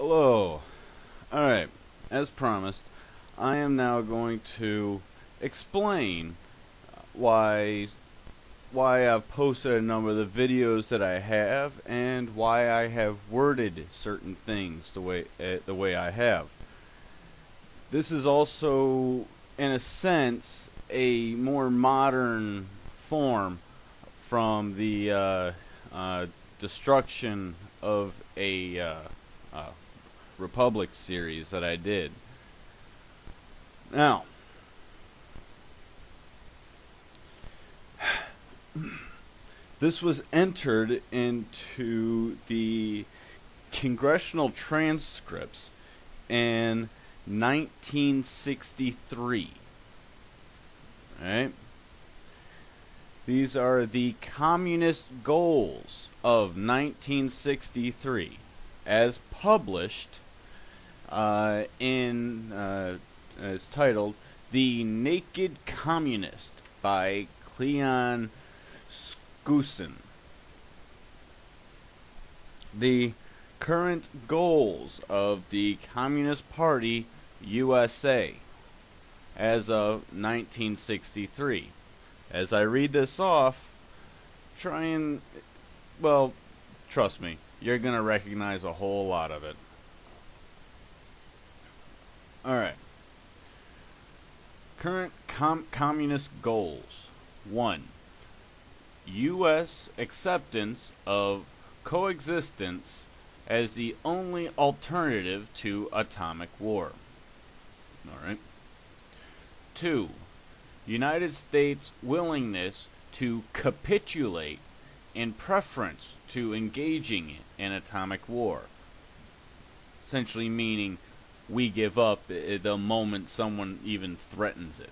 Hello. Alright, as promised, I am now going to explain why I've posted a number of the videos that I have and why I have worded certain things the way I have. This is also, in a sense, a more modern form from the destruction of a Republic series that I did. Now, this was entered into the congressional transcripts in 1963. Alright? These are the communist goals of 1963 as published it's titled The Naked Communist by Cleon Skousen. The current goals of the Communist Party USA as of 1963. As I read this off, well, trust me, you're going to recognize a whole lot of it. Alright. Current communist goals. 1. U.S. acceptance of coexistence as the only alternative to atomic war. Alright. 2. United States willingness to capitulate in preference to engaging in atomic war. Essentially meaning we give up the moment someone even threatens it.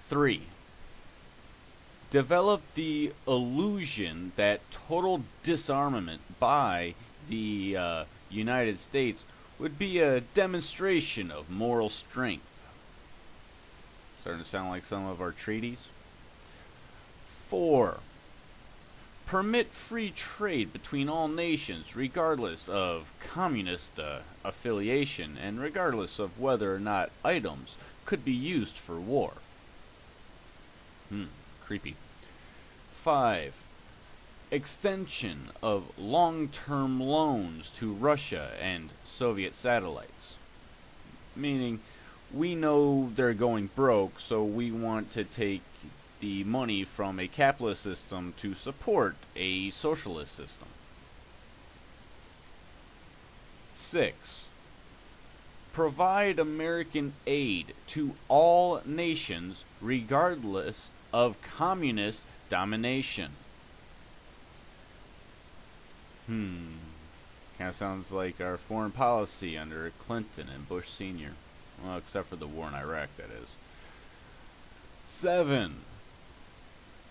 3. Develop the illusion that total disarmament by the United States would be a demonstration of moral strength. Starting to sound like some of our treaties. 4. Permit free trade between all nations regardless of communist affiliation and regardless of whether or not items could be used for war. Creepy. 5. Extension of long-term loans to Russia and Soviet satellites. Meaning, we know they're going broke, so we want to take the money from a capitalist system to support a socialist system. 6. Provide American aid to all nations regardless of communist domination. Kind of sounds like our foreign policy under Clinton and Bush Sr. Well, except for the war in Iraq, that is. 7.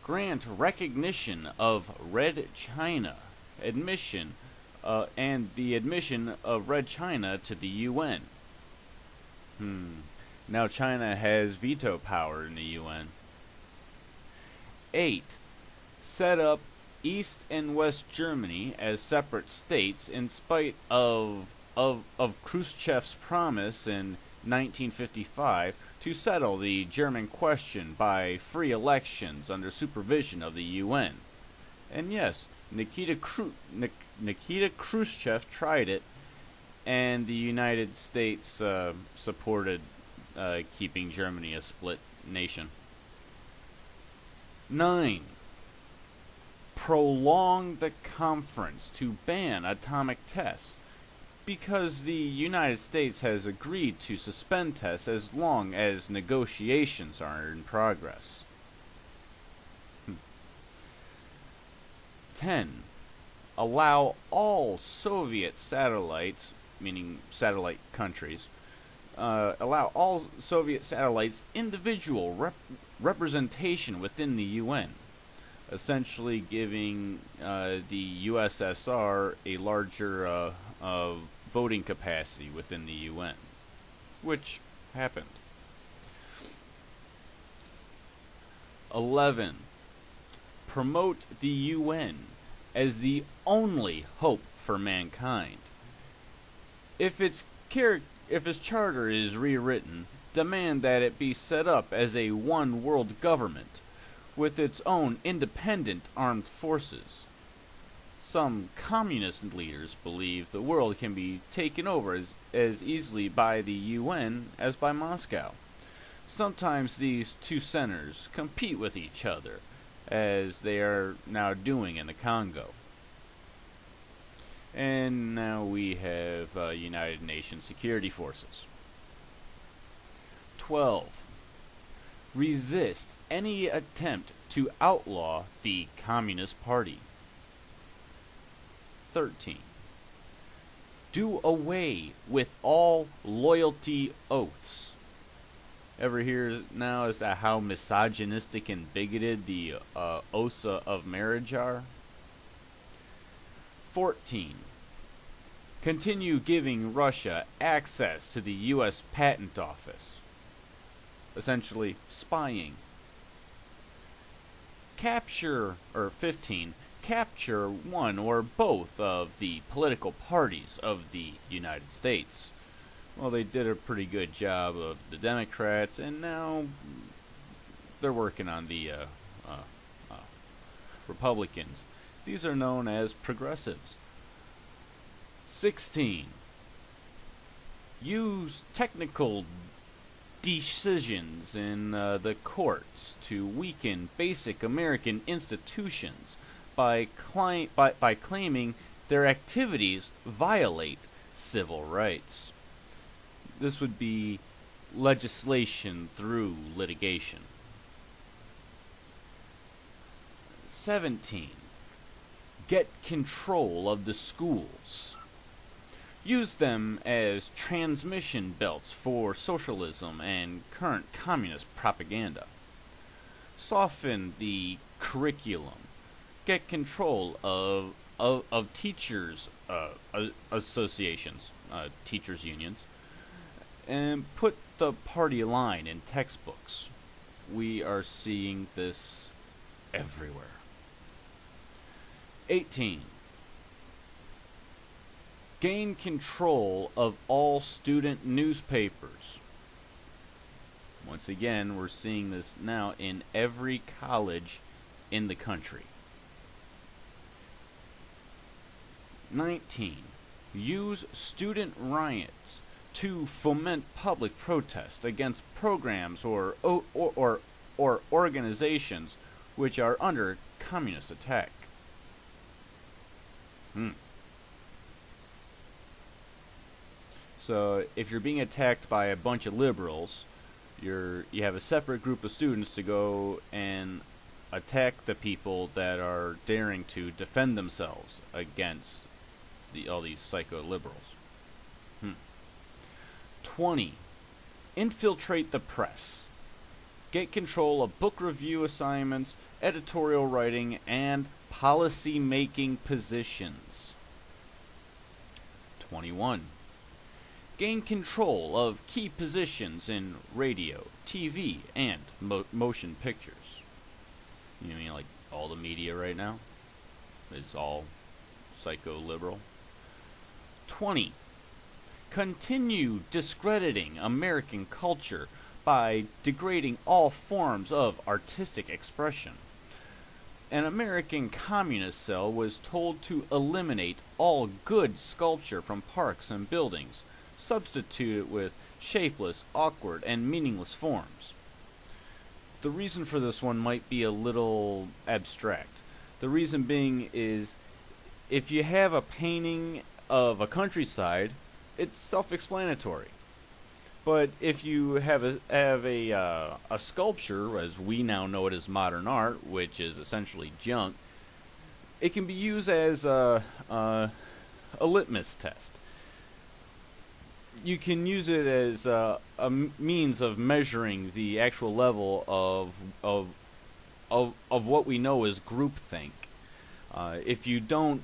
Grant recognition of Red China admission and the admission of Red China to the UN. Now China has veto power in the UN. 8. Set up East and West Germany as separate states in spite of Khrushchev's promise in 1955 to settle the German question by free elections under supervision of the UN. And yes, Nikita Khrushchev tried it, and the United States supported keeping Germany a split nation. 9. Prolong the conference to ban atomic tests, because the United States has agreed to suspend tests as long as negotiations are in progress. 10. Allow all Soviet satellites, meaning satellite countries, allow all Soviet satellites individual representation within the UN, essentially giving the USSR a larger voting capacity within the UN, which happened. 11. Promote the UN as the only hope for mankind. If its charter is rewritten, demand that it be set up as a one-world government with its own independent armed forces. Some communist leaders believe the world can be taken over as easily by the UN as by Moscow. Sometimes these two centers compete with each other, as they are now doing in the Congo. And now we have United Nations Security Forces. 12. Resist any attempt to outlaw the Communist Party. 13. Do away with all loyalty oaths. Ever hear now as to how misogynistic and bigoted the oaths of marriage are? 14. Continue giving Russia access to the U.S. Patent Office. Essentially, spying. 15. Capture one or both of the political parties of the United States. Well, they did a pretty good job of the Democrats, and now they're working on the Republicans. These are known as progressives. 16. Use technical decisions in the courts to weaken basic American institutions by claiming their activities violate civil rights. This would be legislation through litigation. 17. Get control of the schools. Use them as transmission belts for socialism and current communist propaganda. Soften the curriculum. Get control of teachers' associations, teachers' unions, and put the party line in textbooks. We are seeing this everywhere. 18. Gain control of all student newspapers. Once again, we're seeing this now in every college in the country. 19. Use student riots to foment public protest against programs or organizations which are under communist attack. So if you're being attacked by a bunch of liberals, you have a separate group of students to go and attack the people that are daring to defend themselves against all these psycho-liberals. 20. Infiltrate the press. Get control of book review assignments, editorial writing, and policy-making positions. 21. Gain control of key positions in radio, TV, and motion pictures. You mean like all the media right now is all psycho-liberal? 20. Continue discrediting American culture by degrading all forms of artistic expression. An American communist cell was told to eliminate all good sculpture from parks and buildings, substitute it with shapeless, awkward, and meaningless forms. The reason for this one might be a little abstract. The reason being is, if you have a painting of a countryside, it's self-explanatory. But if you have a sculpture, as we now know it as modern art, which is essentially junk, it can be used as a litmus test. You can use it as a means of measuring the actual level of what we know as groupthink. If you don't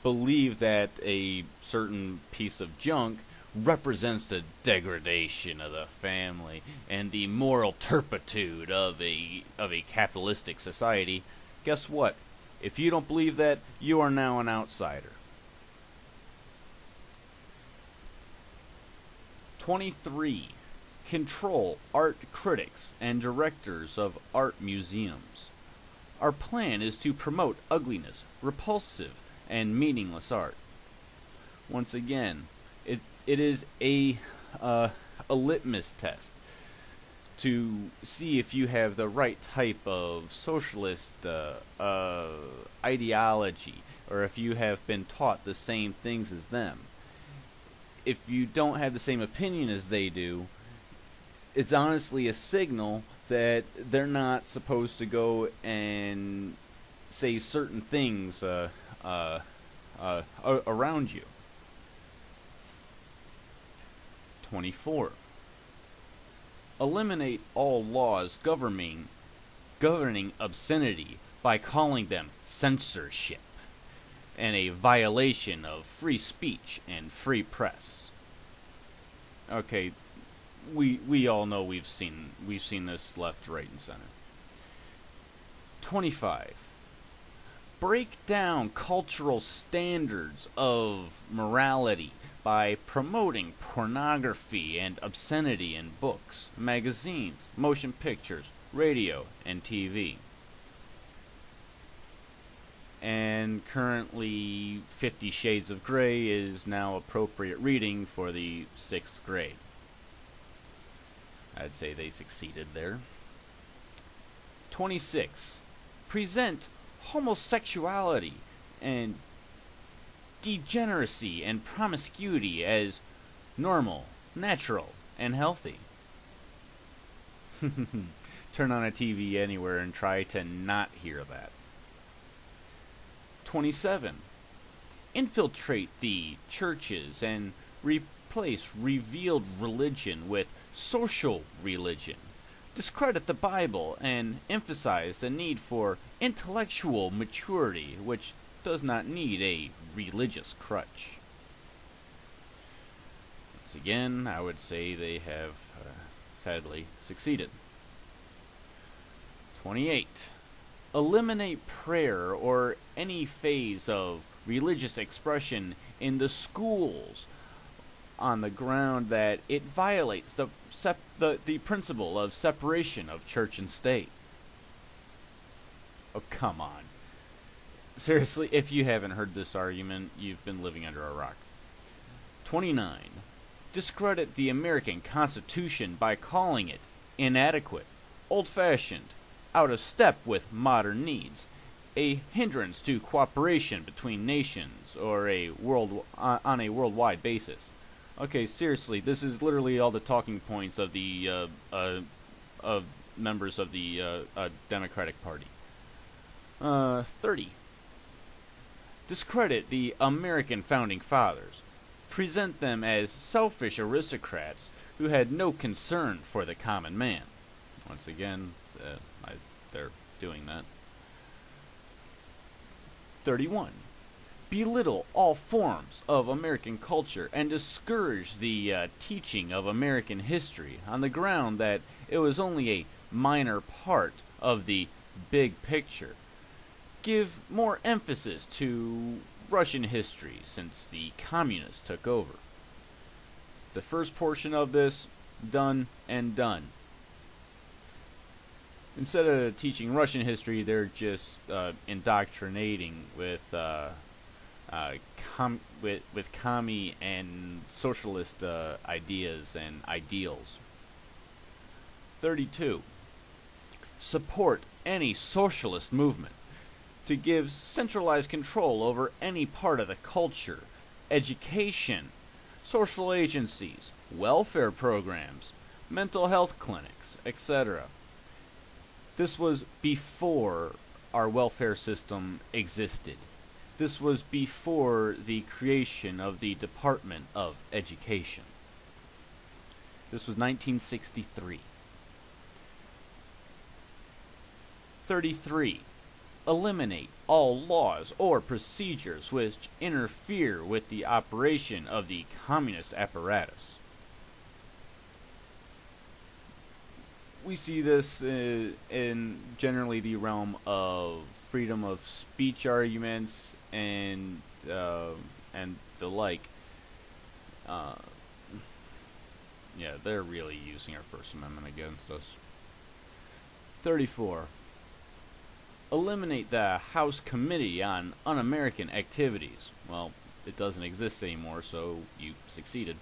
believe that a certain piece of junk represents the degradation of the family and the moral turpitude of a capitalistic society, guess what? If you don't believe that, you are now an outsider. 23. Control art critics and directors of art museums. Our plan is to promote ugliness, repulsive, and meaningless art. Once again, it is a litmus test to see if you have the right type of socialist ideology, or if you have been taught the same things as them. If you don't have the same opinion as they do, it's honestly a signal that they're not supposed to go and say certain things around you. 24. Eliminate all laws governing obscenity by calling them censorship and a violation of free speech and free press. Okay, we all know we've seen this left, right, and center. 25. Break down cultural standards of morality by promoting pornography and obscenity in books, magazines, motion pictures, radio, and TV. And currently 50 Shades of Grey is now appropriate reading for the 6th grade. I'd say they succeeded there. 26. Present homosexuality and degeneracy and promiscuity as normal, natural, and healthy. Turn on a TV anywhere and try to not hear that. 27. Infiltrate the churches and replace revealed religion with social religion. Discredit the Bible and emphasize the need for intellectual maturity, which does not need a religious crutch. Once again, I would say they have sadly succeeded. 28. Eliminate prayer or any phase of religious expression in the schools on the ground that it violates the principle of separation of church and state. Oh, come on. Seriously, if you haven't heard this argument, you've been living under a rock. 29. Discredit the American Constitution by calling it inadequate, old-fashioned, out of step with modern needs, a hindrance to cooperation between nations, or on a worldwide basis. Okay, seriously, this is literally all the talking points of the of members of the Democratic Party. 30. Discredit the American Founding Fathers. Present them as selfish aristocrats who had no concern for the common man. Once again, they're doing that. 31. Belittle all forms of American culture and discourage the teaching of American history on the ground that it was only a minor part of the big picture. Give more emphasis to Russian history since the communists took over. The first portion of this, done and done. Instead of teaching Russian history, they're just indoctrinating with commie and socialist ideas and ideals. 32. Support any socialist movement to give centralized control over any part of the culture, education, social agencies, welfare programs, mental health clinics, etc. This was before our welfare system existed. This was before the creation of the Department of Education. This was 1963. 33. Eliminate all laws or procedures which interfere with the operation of the communist apparatus. We see this in generally the realm of freedom of speech arguments and the like. Yeah, they're really using our First Amendment against us. 34. Eliminate the House Committee on Un-American Activities. Well, it doesn't exist anymore, so you succeeded.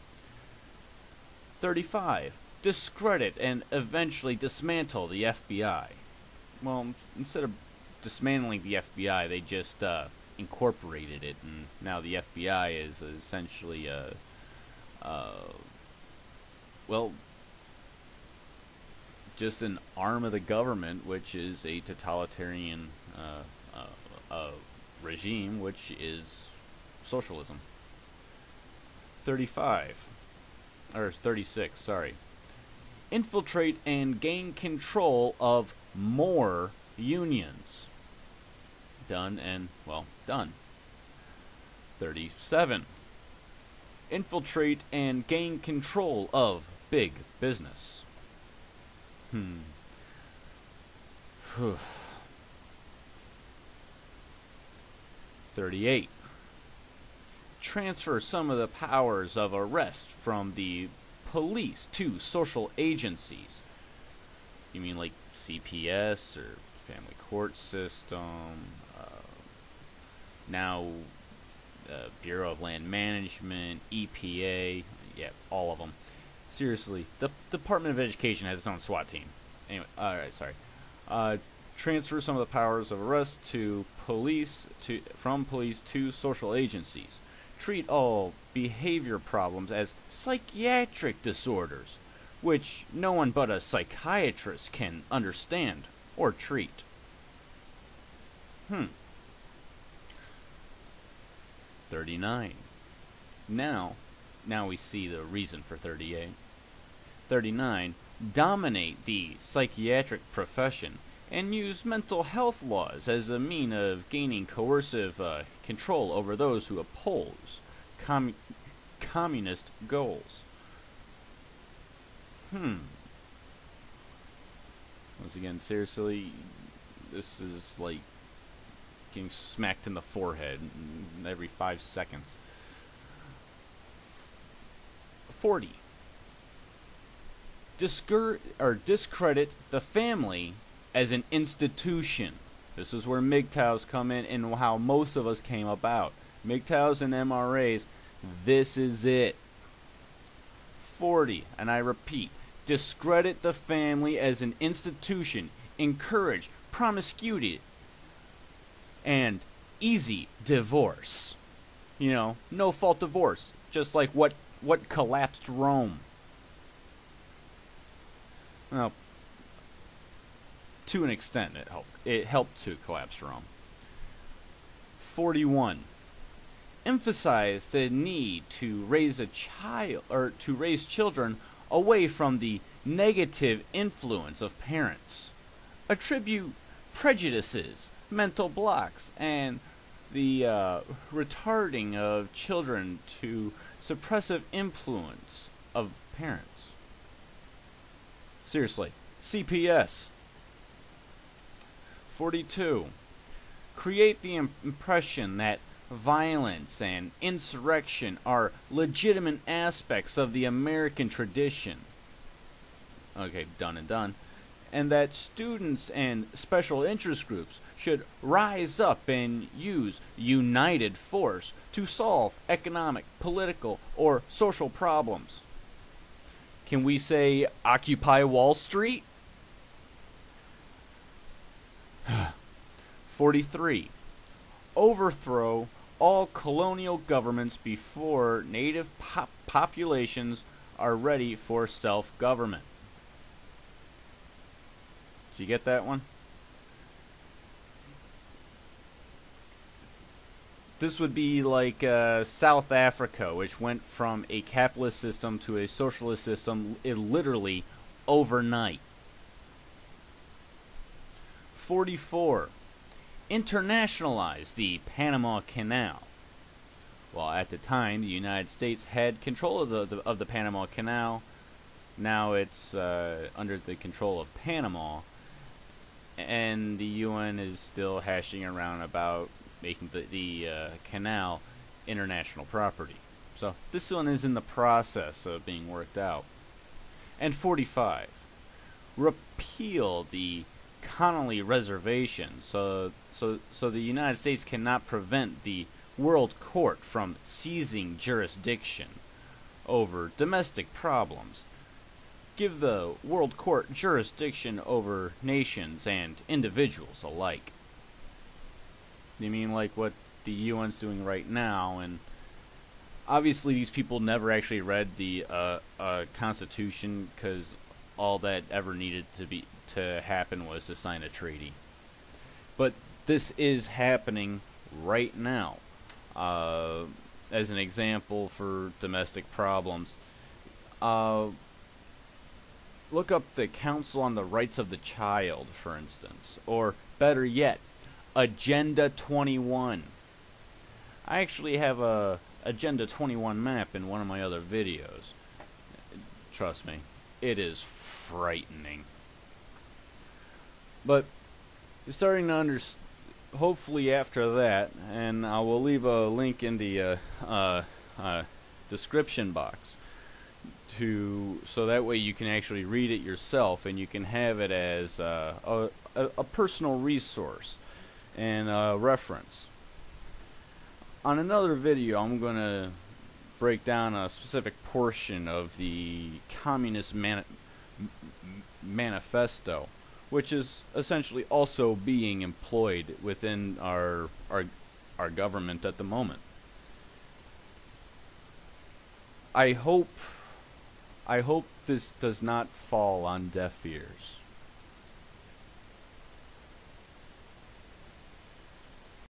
35. Discredit and eventually dismantle the FBI. Well, instead of dismantling the FBI, they just incorporated it, and now the FBI is essentially well, just an arm of the government, which is a totalitarian regime, which is socialism. 35, or 36, sorry. Infiltrate and gain control of more unions. Done and, well, done. 37. Infiltrate and gain control of big business. 38. Transfer some of the powers of arrest from the police to social agencies. You mean like CPS or family court system? Now Bureau of Land Management, EPA, yeah, all of them. Seriously, the Department of Education has its own SWAT team. Anyway, alright, sorry. Transfer some of the powers of arrest to from police to social agencies. Treat all behavior problems as psychiatric disorders, which no one but a psychiatrist can understand or treat. 39. Now we see the reason for 38. 39. Dominate the psychiatric profession and use mental health laws as a mean of gaining coercive control over those who oppose communist goals. Once again, seriously, this is like getting smacked in the forehead every 5 seconds. 40. Discredit the family as an institution. This is where MGTOWs come in and how most of us came about. MGTOWs and MRAs, this is it. 40, and I repeat, discredit the family as an institution, encourage promiscuity, and easy divorce. You know, no fault divorce, just like what collapsed Rome. Well, to an extent it helped to collapse Rome. 41. Emphasize the need to raise children away from the negative influence of parents. Attribute prejudices, mental blocks, and the retarding of children to suppressive influence of parents. Seriously, CPS. 42. Create the impression that violence and insurrection are legitimate aspects of the American tradition. Okay, done and done. And that students and special interest groups should rise up and use united force to solve economic, political, or social problems. Can we say Occupy Wall Street? 43. Overthrow all colonial governments before native populations are ready for self-government. Did you get that one? This would be like South Africa, which went from a capitalist system to a socialist system literally overnight. 44. Internationalize the Panama Canal. Well, at the time, the United States had control of the Panama Canal. Now it's under the control of Panama. and the UN is still hashing around about making the canal international property. So this one is in the process of being worked out. And 45, repeal the Connolly Reservation so the United States cannot prevent the World Court from seizing jurisdiction over domestic problems. Give the World Court jurisdiction over nations and individuals alike. You mean like what the UN's doing right now? And obviously these people never actually read the Constitution, because all that ever needed to happen was to sign a treaty. But this is happening right now. As an example for domestic problems, look up the Council on the Rights of the Child, for instance, or better yet, Agenda 21. I actually have a Agenda 21 map in one of my other videos. Trust me, it is frightening. But you're starting to understand. Hopefully after that, and I will leave a link in the description box so that way you can actually read it yourself, and you can have it as a personal resource and reference. On another video, I'm going to break down a specific portion of the Communist Manifesto, which is essentially also being employed within our government at the moment. I hope this does not fall on deaf ears.